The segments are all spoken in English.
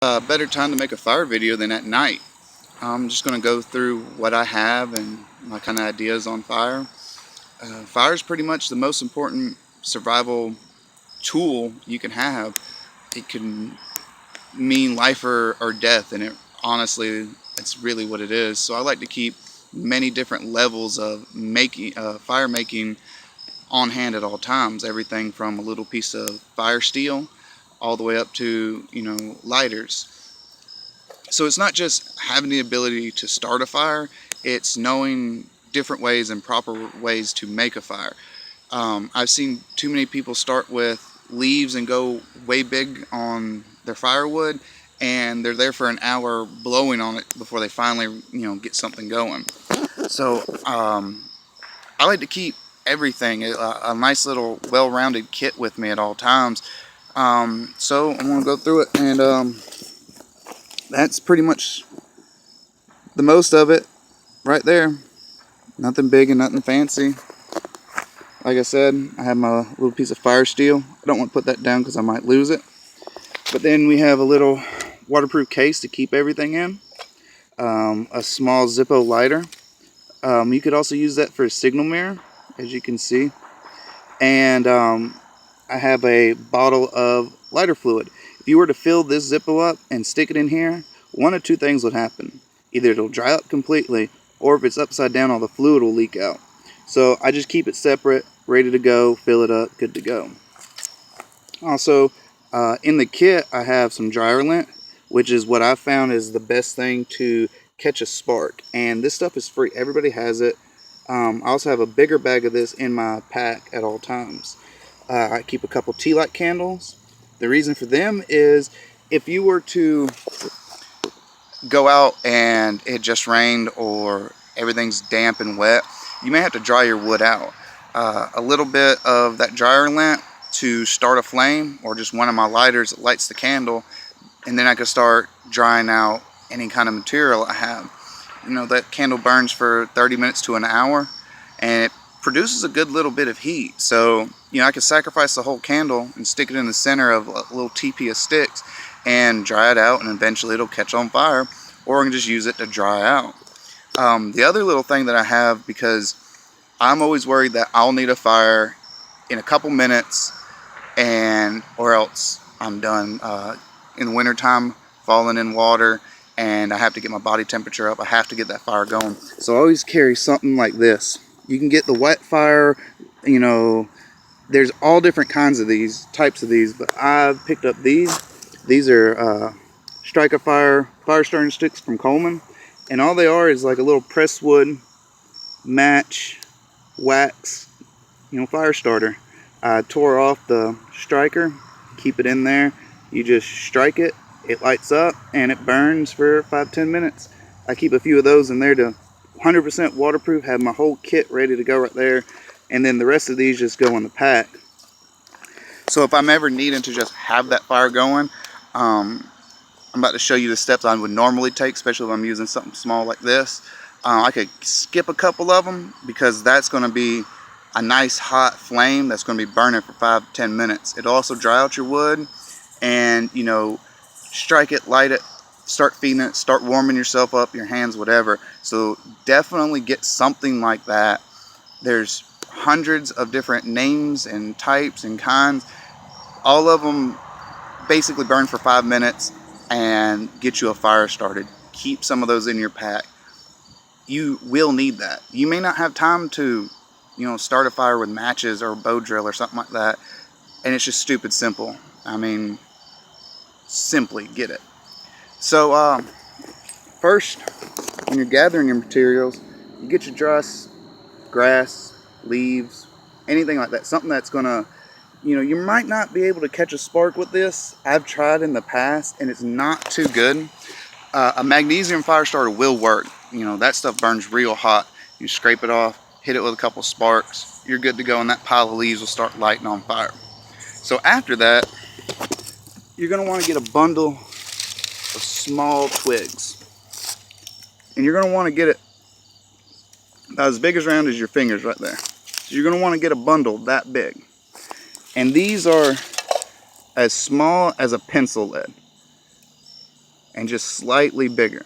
Better time to make a fire video than at night. I'm just going to go through what I have and my kind of ideas on fire. Fire is pretty much the most important survival tool you can have. It can mean life or death, and it honestly, it's really what it is. So I like to keep many different levels of making fire making on hand at all times. Everything from a little piece of fire steel all the way up to lighters. So it's not just having the ability to start a fire, it's knowing different ways and proper ways to make a fire. I've seen too many people start with leaves and go way big on their firewood, and they're there for an hour blowing on it before they finally get something going. So I like to keep everything, a nice little well-rounded kit with me at all times. So I'm going to go through it, and that's pretty much the most of it right there. Nothing big and nothing fancy. Like I said, I have my little piece of fire steel. I don't want to put that down because I might lose it. But then we have a little waterproof case to keep everything in. A small Zippo lighter. You could also use that for a signal mirror, as you can see. And I have a bottle of lighter fluid. If you were to fill this Zippo up and stick it in here, one of two things would happen. Either it'll dry up completely, or if it's upside down, all the fluid will leak out. So I just keep it separate, ready to go, fill it up, good to go. Also, in the kit, I have some dryer lint, which is what I found is the best thing to catch a spark. And this stuff is free. Everybody has it. I also have a bigger bag of this in my pack at all times. I keep a couple tea light candles. The reason for them is if you were to go out and it just rained or everything's damp and wet, you may have to dry your wood out. A little bit of that dryer lint to start a flame, or just one of my lighters that lights the candle, and then I can start drying out any kind of material I have. That candle burns for 30 minutes to an hour, and it produces a good little bit of heat. So I could sacrifice the whole candle and stick it in the center of a little teepee of sticks and dry it out, and eventually it'll catch on fire, or I can just use it to dry out. The other little thing that I have, because I'm always worried that I'll need a fire in a couple minutes or else I'm done. In the wintertime, falling in water, and I have to get my body temperature up. I have to get that fire going. So I always carry something like this. You can get the wet fire, there's all different kinds of these, types of these, but I've picked up these. These are Striker fire starting sticks from Coleman, and all they are is like a little pressed wood match wax, fire starter. I tore off the striker, keep it in there. You just strike it, it lights up, and it burns for 5-10 minutes. I keep a few of those in there to 100% waterproof, have my whole kit ready to go right there, and then the rest of these just go in the pack. So if I'm ever needing to just have that fire going, I'm about to show you the steps I would normally take, especially if I'm using something small like this. I could skip a couple of them because that's going to be a nice hot flame that's going to be burning for 5-10 minutes. It'll also dry out your wood, and strike it, light it, start feeding it, start warming yourself up, your hands, whatever. So definitely get something like that. There's hundreds of different names and types and kinds. All of them basically burn for 5 minutes and get you a fire started. Keep some of those in your pack. You will need that. You may not have time to start a fire with matches or a bow drill or something like that, and it's just stupid simple. I mean, simply get it. So first, when you're gathering your materials, you get your grass, leaves, anything like that, something that's gonna, you might not be able to catch a spark with this. I've tried in the past and it's not too good. A magnesium fire starter will work. That stuff burns real hot. You scrape it off, hit it with a couple sparks, you're good to go, and that pile of leaves will start lighting on fire. So after that, you're going to want to get a bundle of small twigs, and you're going to want to get it about as big as round as your fingers right there. So you're going to want to get a bundle that big, and these are as small as a pencil lead. and just slightly bigger.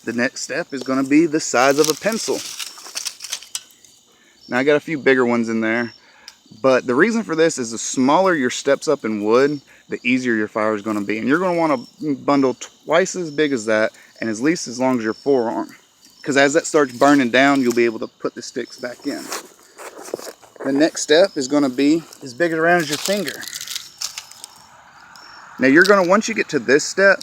The next step is going to be the size of a pencil. Now I got a few bigger ones in there, but the reason for this is the smaller your steps up in wood, the easier your fire is going to be. And you're going to want to bundle twice as big as that and at least as long as your forearm. Because as that starts burning down, you'll be able to put the sticks back in. The next step is going to be as big around as your finger. Now you're going to, once you get to this step,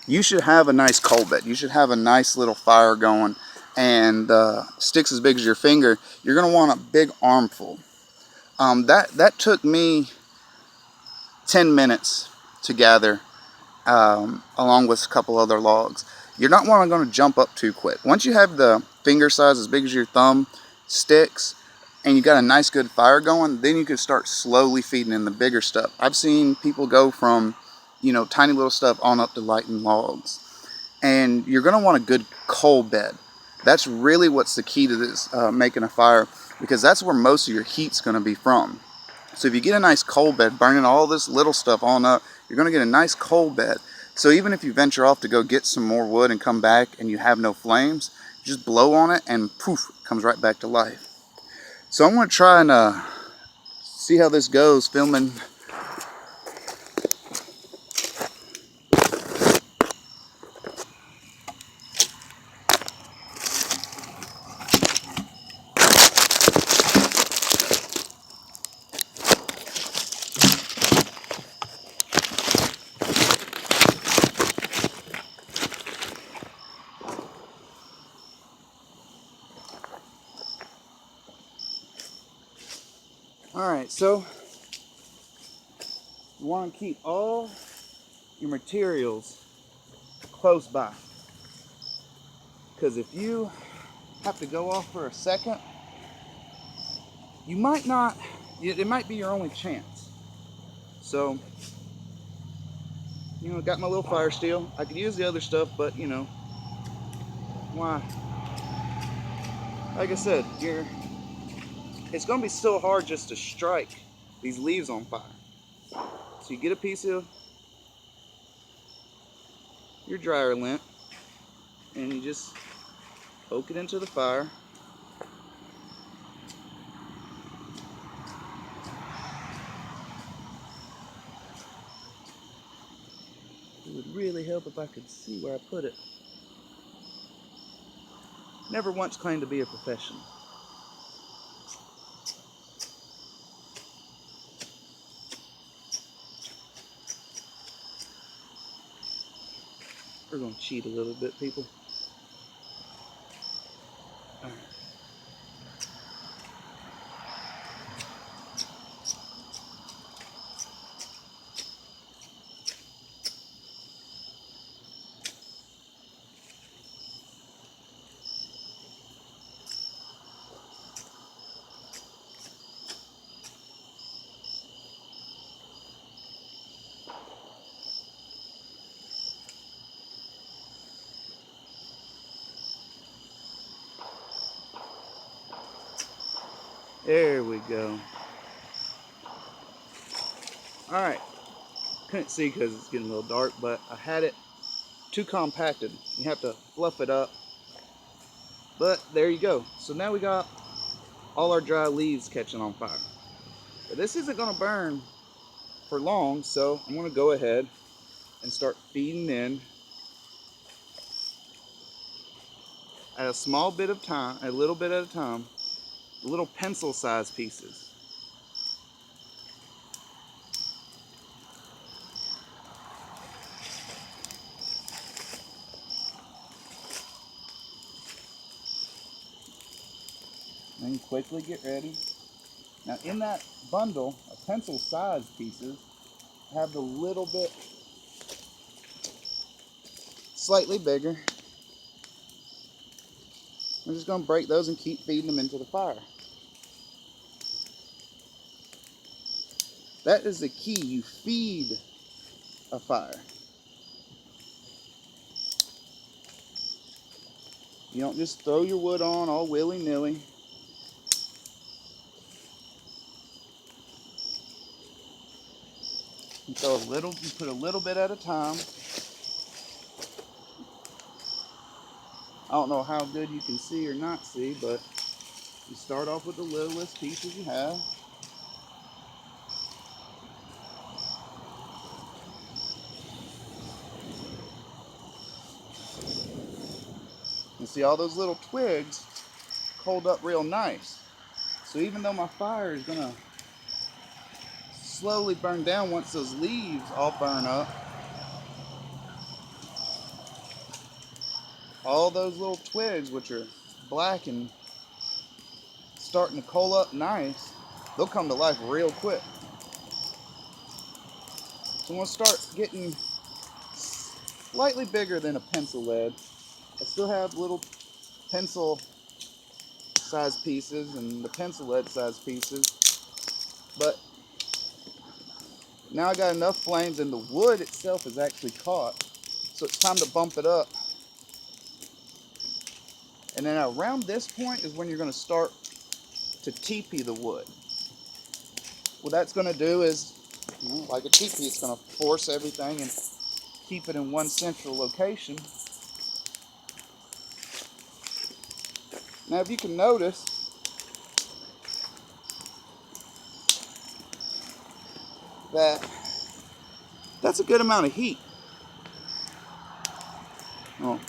you should have a nice coal bed. You should have a nice little fire going, and sticks as big as your finger. You're going to want a big armful. That took me 10 minutes to gather, along with a couple other logs. You're not going to jump up too quick. Once you have the finger size as big as your thumb sticks, and you got a nice good fire going, then you can start slowly feeding in the bigger stuff. I've seen people go from, tiny little stuff on up to lighting logs. And you're going to want a good coal bed. That's really what's the key to this, making a fire, because that's where most of your heat's going to be from. So if you get a nice coal bed, burning all this little stuff on up, you're going to get a nice coal bed. So even if you venture off to go get some more wood and come back and you have no flames, just blow on it and poof, it comes right back to life. So I'm going to try and see how this goes, filming. Alright, so you want to keep all your materials close by, because if you have to go off for a second, you might not, it might be your only chance. So, got my little fire steel. I could use the other stuff, but why? Like I said, it's going to be so hard just to strike these leaves on fire. So you get a piece of your dryer lint and you just poke it into the fire. It would really help if I could see where I put it. Never once claimed to be a professional. We're going to cheat a little bit, people. All right. There we go. All right. Couldn't see because it's getting a little dark, but I had it too compacted. You have to fluff it up. But there you go. So now we got all our dry leaves catching on fire. But this isn't going to burn for long, so I'm going to go ahead and start feeding in at a small bit of time, a little bit at a time, little pencil-sized pieces. Then quickly get ready. Now in that bundle of pencil-sized pieces, I have the little bit slightly bigger. I'm just going to break those and keep feeding them into the fire. That is the key. You feed a fire. You don't just throw your wood on all willy-nilly. So you put a little bit at a time. I don't know how good you can see or not see, but you start off with the littlest pieces you have. You see all those little twigs hold up real nice. So even though my fire is gonna slowly burn down once those leaves all burn up, all those little twigs, which are black and starting to coal up nice, they'll come to life real quick. So I'm gonna start getting slightly bigger than a pencil lead. I still have little pencil size pieces and the pencil lead size pieces, but now I got enough flames and the wood itself is actually caught, so it's time to bump it up. And then around this point is when you're going to start to teepee the wood. What that's going to do is, like a teepee, it's going to force everything and keep it in one central location. Now if you can notice, that's a good amount of heat. Oh,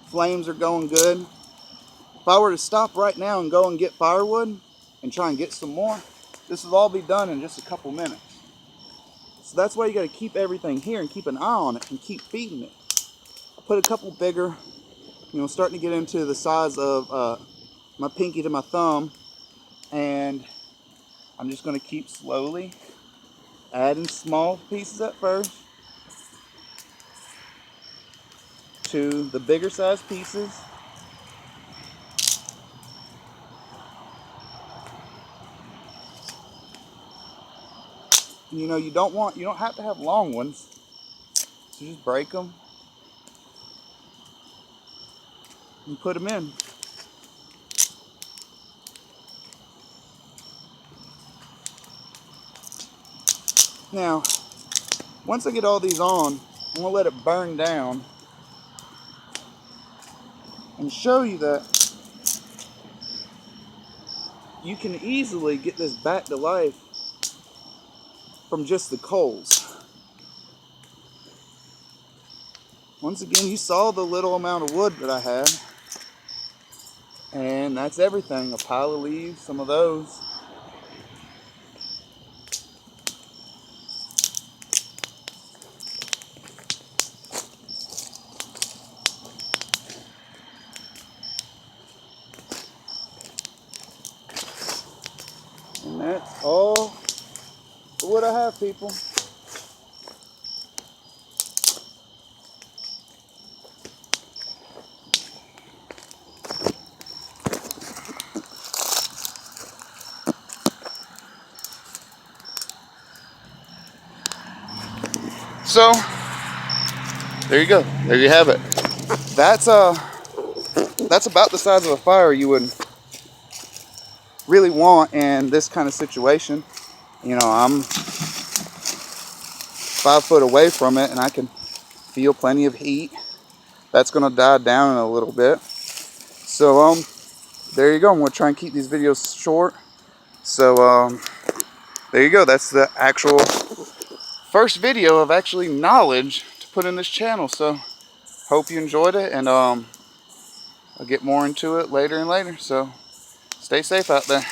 flames are going good. If I were to stop right now and go and get firewood and try and get some more, this will all be done in just a couple minutes. So that's why you got to keep everything here and keep an eye on it and keep feeding it. I put a couple bigger, starting to get into the size of my pinky to my thumb, and I'm just going to keep slowly adding small pieces at first to the bigger size pieces. You don't have to have long ones, so just break them and put them in. Now, once I get all these on, I'm going to let it burn down and show you that you can easily get this back to life from just the coals. Once again, you saw the little amount of wood that I had, and that's everything. A pile of leaves, some of those. And that's all the wood I have, people. So, there you go. There you have it. That's about the size of a fire you would really want in this kind of situation. I'm 5 foot away from it and I can feel plenty of heat. That's gonna die down in a little bit. So there you go. I'm gonna try and keep these videos short. So there you go. That's the actual first video of actually knowledge to put in this channel. So hope you enjoyed it, and I'll get more into it later and later. So stay safe out there.